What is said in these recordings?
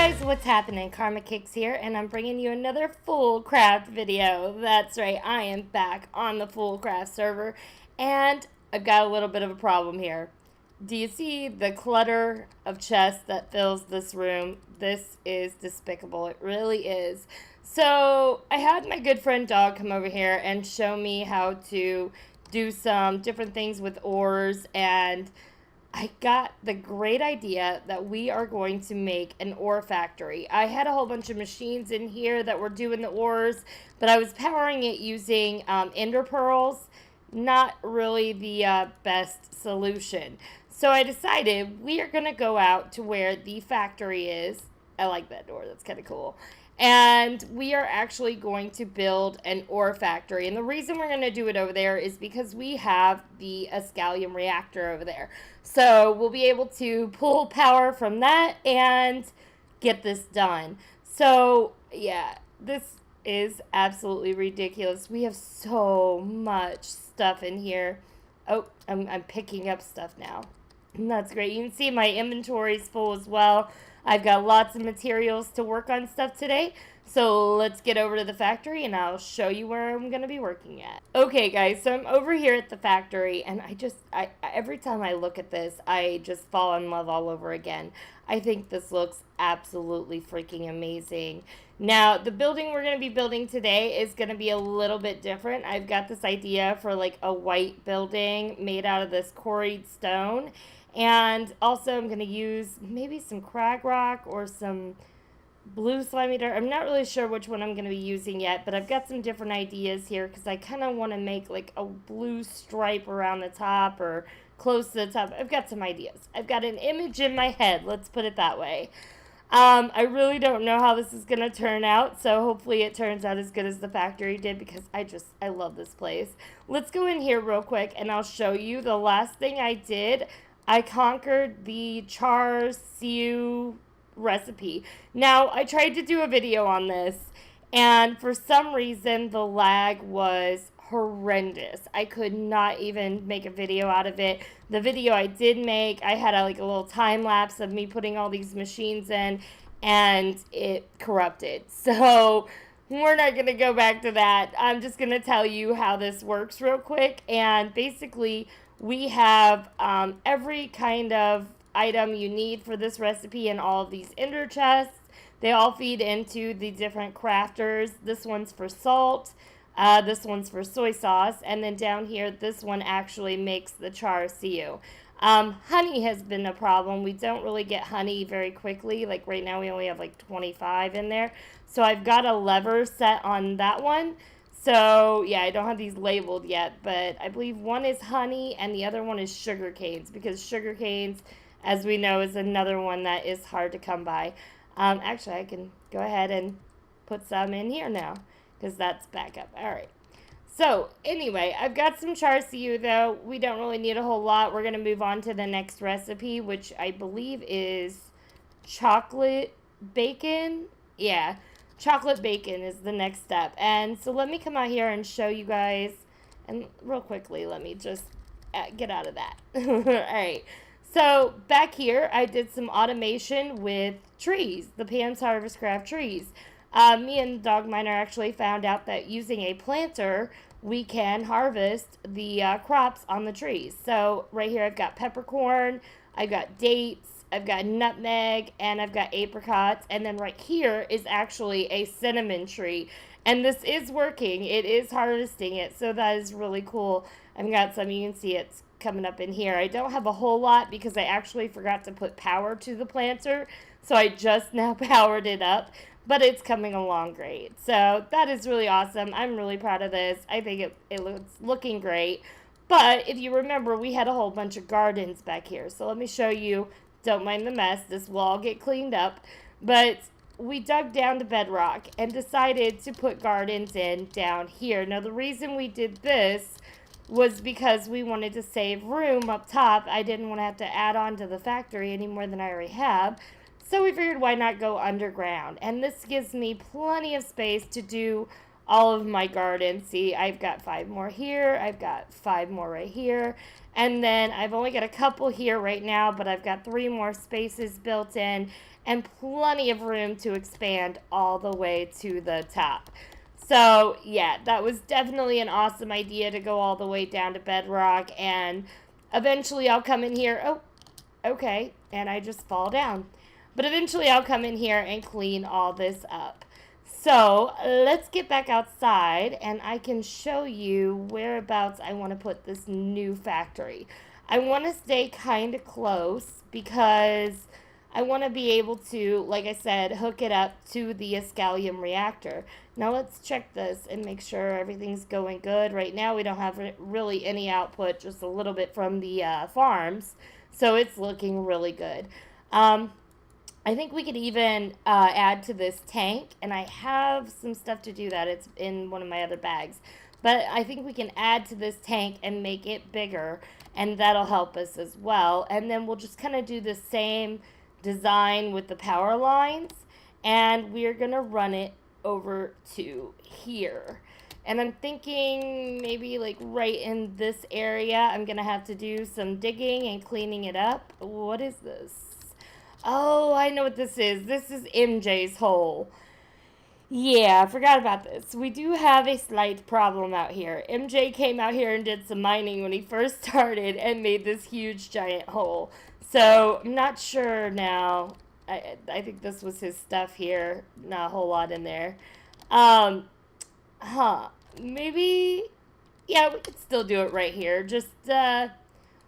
guys, what's happening? Karma Kicks here, and I'm bringing you another FoolCraft video. That's right, I am back on the FoolCraft server, and I've got a little bit of a problem here. Do you see the clutter of chests that fills this room? This is despicable. It really is. So I had my good friend Dog come over here and show me how to do some different things with ores, and I got the great idea that we are going to make an ore factory. I had a whole bunch of machines in here that were doing the ores, but I was powering it using ender pearls. Not really the best solution. So I decided we are going to go out to where the factory is. I like that door. That's kind of cool. And we are actually going to build an ore factory. And the reason we're going to do it over there is because we have the Escalium reactor over there. So we'll be able to pull power from that and get this done. So yeah, this is absolutely ridiculous. We have so much stuff in here. Oh, I'm picking up stuff now. And that's great. You can see my inventory is full as well. I've got lots of materials to work on stuff today. So let's get over to the factory and I'll show you where I'm going to be working at. Okay guys, so I'm over here at the factory, and I every time I look at this, I just fall in love all over again. I think this looks absolutely freaking amazing. Now, the building we're going to be building today is going to be a little bit different. I've got this idea for like a white building made out of this quarried stone. And also I'm going to use maybe some crag rock or some blue slimy dirt. I'm not really sure which one I'm going to be using yet, but I've got some different ideas here because I kind of want to make like a blue stripe around the top or close to the top. I've got some ideas. I've got an image in my head, let's put it that way. I really don't know how this is going to turn out, so hopefully it turns out as good as the factory did because I love this place. Let's go in here real quick and I'll show you the last thing I did. I conquered the char siu recipe. Now, I tried to do a video on this, and for some reason, the lag was horrendous. I could not even make a video out of it. The video I did make, I had like a little time lapse of me putting all these machines in, and it corrupted. So we're not going to go back to that. I'm just going to tell you how this works real quick, and basically we have every kind of item you need for this recipe in all of these ender chests. They all feed into the different crafters. This one's for salt. This one's for soy sauce. And then down here, this one actually makes the char siu. Honey has been a problem. We don't really get honey very quickly. Like right now we only have like 25 in there. So I've got a lever set on that one. So, yeah, I don't have these labeled yet, but I believe one is honey and the other one is sugar canes, because sugar canes, as we know, is another one that is hard to come by. Actually, I can go ahead and put some in here now, because that's backup. All right. So, anyway, I've got some char siu, though. We don't really need a whole lot. We're going to move on to the next recipe, which I believe is chocolate bacon. Yeah. Chocolate bacon is the next step. And so let me come out here and show you guys. And real quickly, let me just get out of that. All right. So back here, I did some automation with trees, the Pam's Harvest Craft trees. Me and Dog Miner actually found out that using a planter, we can harvest the crops on the trees. So right here, I've got peppercorn, I've got dates, I've got nutmeg, and I've got apricots, and then right here is actually a cinnamon tree, and this is working. It is harvesting it, so that is really cool. I've got some, you can see it's coming up in here. I don't have a whole lot because I actually forgot to put power to the planter, so I just now powered it up, but it's coming along great. So that is really awesome. I'm really proud of this. I think it looks looking great. But if you remember, we had a whole bunch of gardens back here, so let me show you. Don't mind the mess. This will all get cleaned up. But we dug down to bedrock and decided to put gardens in down here. Now, the reason we did this was because we wanted to save room up top. I didn't want to have to add on to the factory any more than I already have. So we figured, why not go underground? And this gives me plenty of space to do all of my garden. See, I've got 5 more here. I've got 5 more right here. And then I've only got a couple here right now, but I've got 3 more spaces built in and plenty of room to expand all the way to the top. So, yeah, that was definitely an awesome idea to go all the way down to bedrock. And eventually I'll come in here. Oh, okay. And I just fall down. But eventually I'll come in here and clean all this up. So let's get back outside and I can show you whereabouts I want to put this new factory. I want to stay kind of close because I want to be able to, like I said, hook it up to the Escalium reactor. Now let's check this and make sure everything's going good. Right now we don't have really any output, just a little bit from the farms. So it's looking really good. I think we could even add to this tank, and I have some stuff to do that. It's in one of my other bags. But I think we can add to this tank and make it bigger, and that'll help us as well. And then we'll just kind of do the same design with the power lines, and we're going to run it over to here. And I'm thinking maybe like right in this area, I'm going to have to do some digging and cleaning it up. What is this? Oh, I know what this is. This is MJ's hole. Yeah, I forgot about this. We do have a slight problem out here. MJ came out here and did some mining when he first started and made this huge giant hole. So, I'm not sure now. I think this was his stuff here. Not a whole lot in there. Maybe, yeah, we could still do it right here. Just,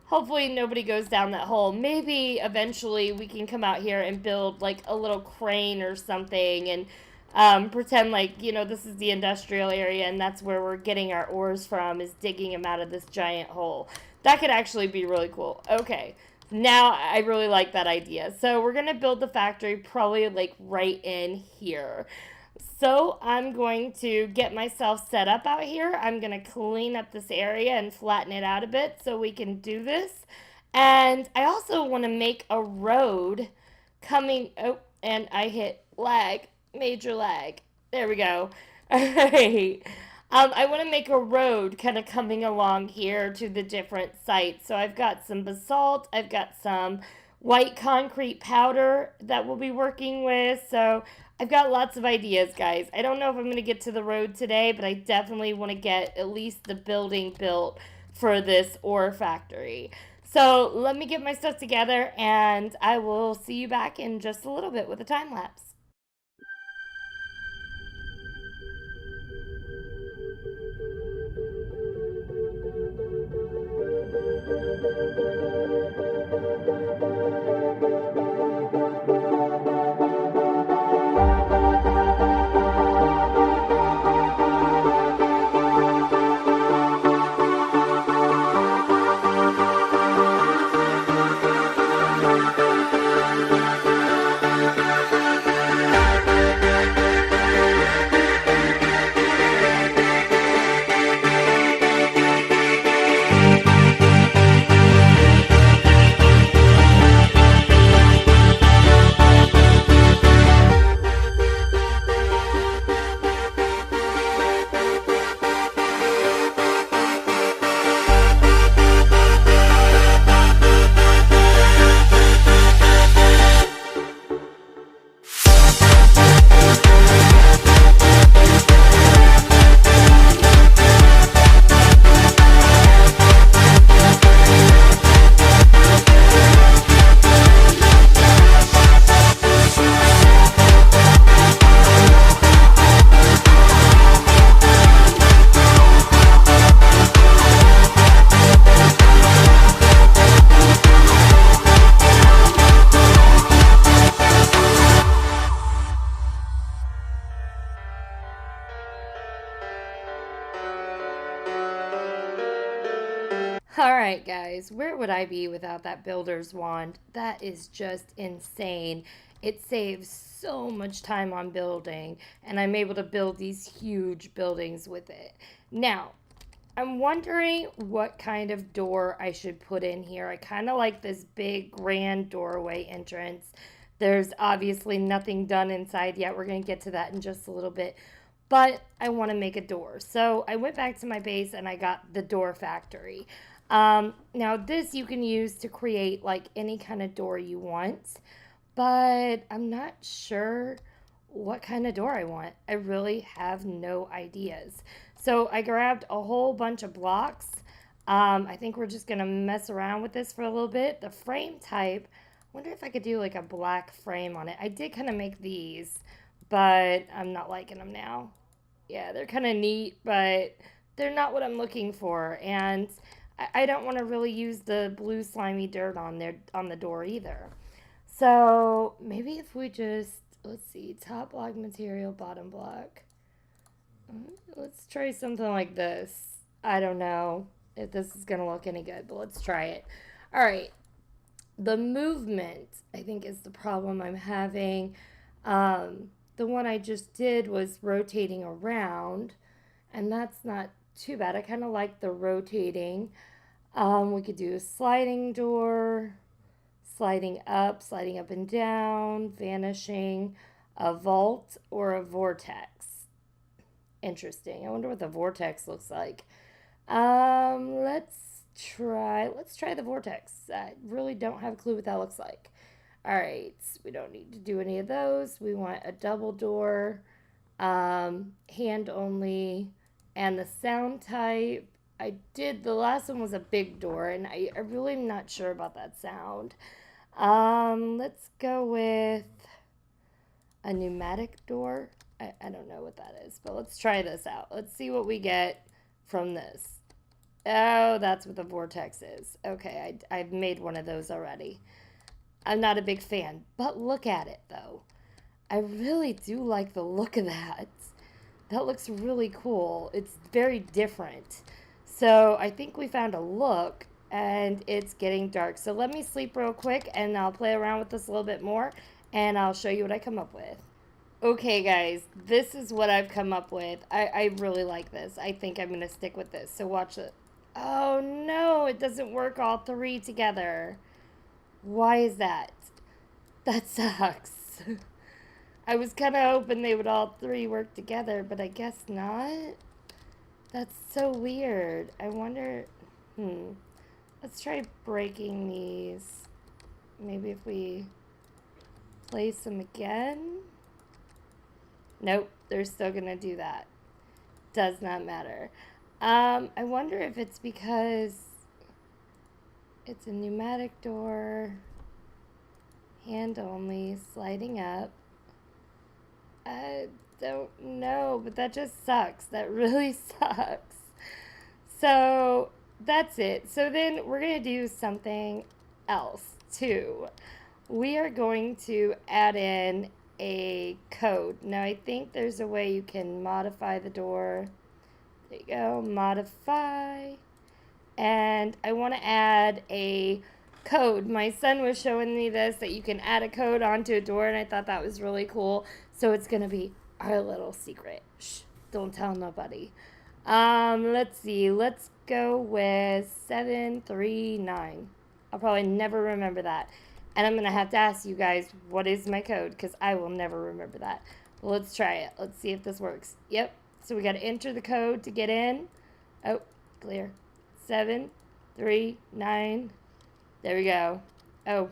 hopefully nobody goes down that hole. Maybe eventually we can come out here and build like a little crane or something and pretend like, you know, this is the industrial area and that's where we're getting our ores from, is digging them out of this giant hole. That could actually be really cool. Okay, now I really like that idea. So we're going to build the factory probably like right in here. So I'm going to get myself set up out here. I'm going to clean up this area and flatten it out a bit so we can do this. And I also want to make a road coming. Oh, and I hit lag. Major lag. There we go. All right. I want to make a road kind of coming along here to the different sites. So I've got some basalt. I've got some white concrete powder that we'll be working with. So I've got lots of ideas, guys. I don't know if I'm going to get to the road today, but I definitely want to get at least the building built for this ore factory. So let me get my stuff together, and I will see you back in just a little bit with a time lapse. Alright guys, where would I be without that builder's wand? That is just insane. It saves so much time on building, and I'm able to build these huge buildings with it. Now, I'm wondering what kind of door I should put in here. I kind of like this big grand doorway entrance. There's obviously nothing done inside yet. We're going to get to that in just a little bit. but I want to make a door. So I went back to my base and I got the door factory. Now this you can use to create like any kind of door you want, but I'm not sure what kind of door I want. I really have no ideas. So I grabbed a whole bunch of blocks. I think we're just gonna mess around with this for a little bit. The frame type, I wonder if I could do like a black frame on it. I did kind of make these, but I'm not liking them now. Yeah, they're kind of neat, but they're not what I'm looking for. And I don't want to really use the blue slimy dirt on there on the door either. So maybe if we just, let's see, top block material, bottom block. Let's try something like this. I don't know if this is going to look any good, but let's try it. All right. The movement, I think, is the problem I'm having. The one I just did was rotating around, and that's not too bad. I kind of like the rotating. We could do a sliding door, sliding up and down, vanishing, a vault, or a vortex. Interesting. I wonder what the vortex looks like. Let's try the vortex. I really don't have a clue what that looks like. All right, we don't need to do any of those. We want a double door, hand only, and the sound type. The last one was a big door, and I really am not sure about that sound. Let's go with a pneumatic door. I don't know what that is, but let's try this out. Let's see what we get from this. Oh, that's what the vortex is. Okay, I've made one of those already. I'm not a big fan, but look at it though. I really do like the look of that. That looks really cool. It's very different. So I think we found a look, and it's getting dark. So let me sleep real quick and I'll play around with this a little bit more and I'll show you what I come up with. Okay guys, this is what I've come up with. I really like this. I think I'm going to stick with this. So watch it. Oh no, it doesn't work all three together. Why is that? That sucks. I was kind of hoping they would all three work together, but I guess not. That's so weird. I wonder, let's try breaking these. Maybe if we place them again. Nope, they're still gonna do that. Does not matter. I wonder if it's because it's a pneumatic door, hand only, sliding up. I don't know, but that just sucks. That really sucks. So that's it. So then we're going to do something else too. We are going to add in a code. Now I think there's a way you can modify the door. There you go, modify. And I want to add a code. My son was showing me this, that you can add a code onto a door, and I thought that was really cool. So it's going to be our little secret. Shh, don't tell nobody. Let's see. Let's go with 739. I'll probably never remember that. And I'm going to have to ask you guys, what is my code? Because I will never remember that. Well, let's try it. Let's see if this works. Yep. So we got to enter the code to get in. Oh, clear. 739. There we go. Oh.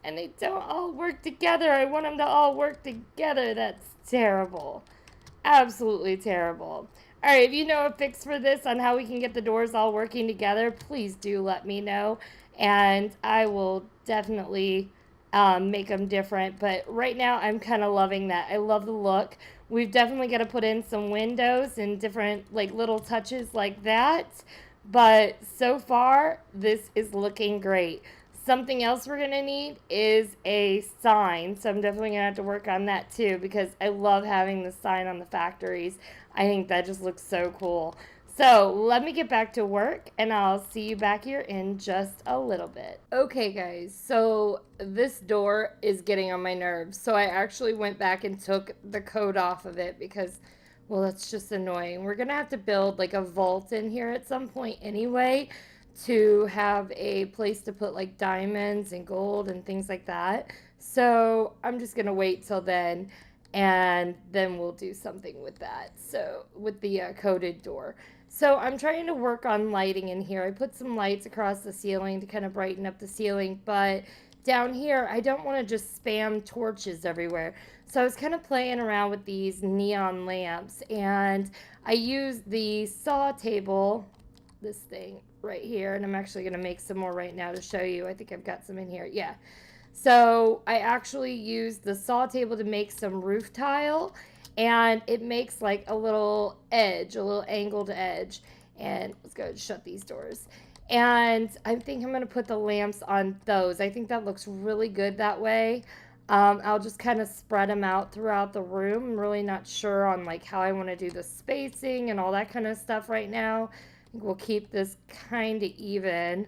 And they don't all work together. I want them to all work together. That's terrible. Absolutely terrible. All right, if you know a fix for this on how we can get the doors all working together, please do let me know. And I will definitely make them different. But right now, I'm kind of loving that. I love the look. We've definitely got to put in some windows and different like little touches like that. But so far, this is looking great. Something else we're going to need is a sign. So I'm definitely going to have to work on that too, because I love having the sign on the factories. I think that just looks so cool. So let me get back to work and I'll see you back here in just a little bit. Okay guys, so this door is getting on my nerves. So I actually went back and took the code off of it because, well, that's just annoying. We're going to have to build like a vault in here at some point anyway, to have a place to put like diamonds and gold and things like that. So I'm just gonna wait till then. and then we'll do something with that. So with the coated door. So I'm trying to work on lighting in here. I put some lights across the ceiling to kind of brighten up the ceiling, but down here I don't want to just spam torches everywhere. So I was kind of playing around with these neon lamps, and I used the saw table, this thing right here, and I'm actually going to make some more right now to show you. I think I've got some in here. Yeah. So I actually used the saw table to make some roof tile, and it makes like a little edge, a little angled edge. And let's go ahead and shut these doors. And I think I'm going to put the lamps on those. I think that looks really good that way. I'll just kind of spread them out throughout the room. I'm really not sure on like how I want to do the spacing and all that kind of stuff right now. I think we'll keep this kind of even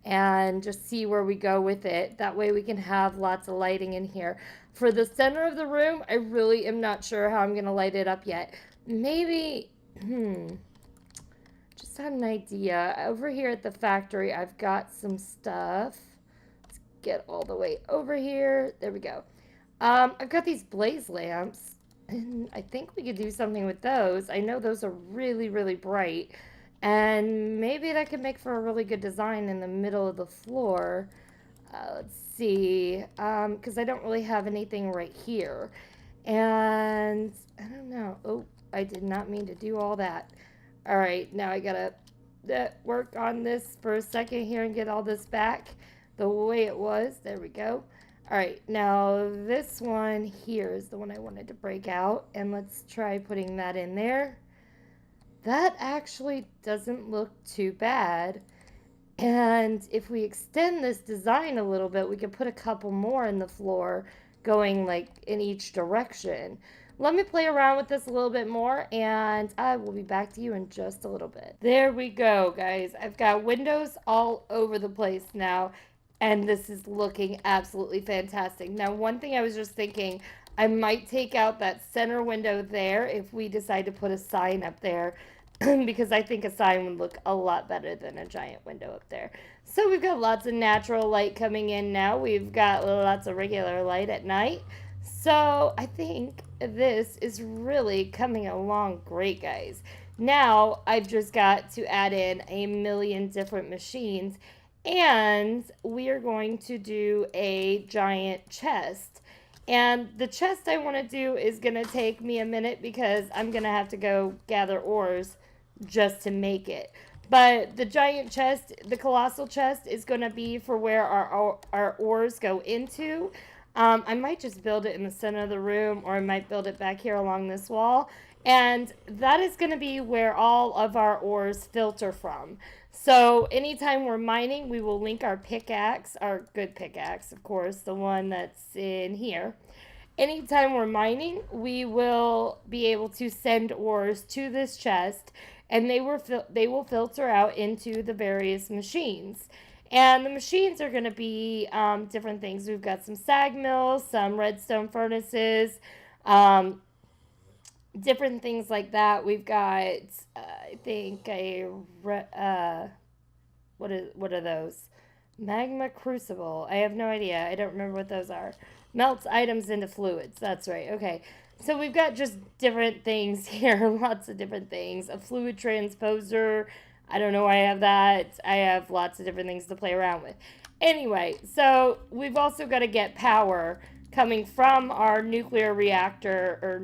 and just see where we go with it. That way we can have lots of lighting in here. For the center of the room, I really am not sure how I'm going to light it up yet. Maybe, just had an idea. Over here at the factory, I've got some stuff. Let's get all the way over here. There we go. I've got these blaze lamps, and I think we could do something with those. I know those are really, really bright. And maybe that could make for a really good design in the middle of the floor. Let's see, because I don't really have anything right here. And I don't know. Oh, I did not mean to do all that. All right, now I gotta work on this for a second here and get all this back the way it was. There we go. All right, now this one here is the one I wanted to break out. And let's try putting that in there. That actually doesn't look too bad. And if we extend this design a little bit, we could put a couple more in the floor going like in each direction. Let me play around with this a little bit more, and I will be back to you in just a little bit. There we go, guys. I've got windows all over the place now, and this is looking absolutely fantastic. Now, one thing I was just thinking, I might take out that center window there if we decide to put a sign up there. Because I think a sign would look a lot better than a giant window up there. So we've got lots of natural light coming in now. We've got lots of regular light at night. So I think this is really coming along great, guys. Now I've just got to add in a million different machines, and we are going to do a giant chest. And the chest I want to do is going to take me a minute because I'm going to have to go gather ores just to make it. But the giant chest, the colossal chest, is going to be for where our ores go into. I might just build it in the center of the room, or I might build it back here along this wall. And that is going to be where all of our ores filter from. So anytime we're mining, we will link our pickaxe, our good pickaxe, of course, the one that's in here. Anytime we're mining, we will be able to send ores to this chest, and they will filter out into the various machines. And the machines are going to be different things. We've got some sag mills, some redstone furnaces, different things like that. We've got, I think, what are those? Magma crucible. I have no idea. I don't remember what those are. Melts items into fluids. That's right. Okay. So we've got just different things here. Lots of different things. A fluid transposer. I don't know why I have that. I have lots of different things to play around with. Anyway, so we've also got to get power coming from our nuclear reactor, or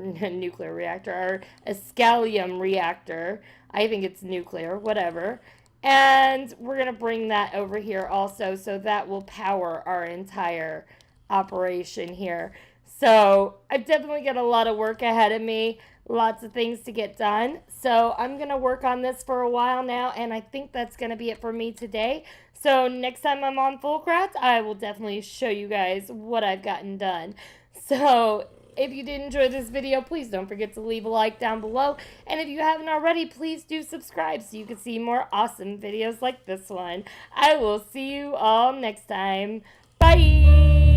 our Escalium reactor. I think it's nuclear, whatever. And we're going to bring that over here also, so that will power our entire operation here. So I've definitely got a lot of work ahead of me, lots of things to get done. So I'm going to work on this for a while now, and I think that's going to be it for me today. So next time I'm on FoolCraft, I will definitely show you guys what I've gotten done. So if you did enjoy this video, please don't forget to leave a like down below. And if you haven't already, please do subscribe so you can see more awesome videos like this one. I will see you all next time. Bye!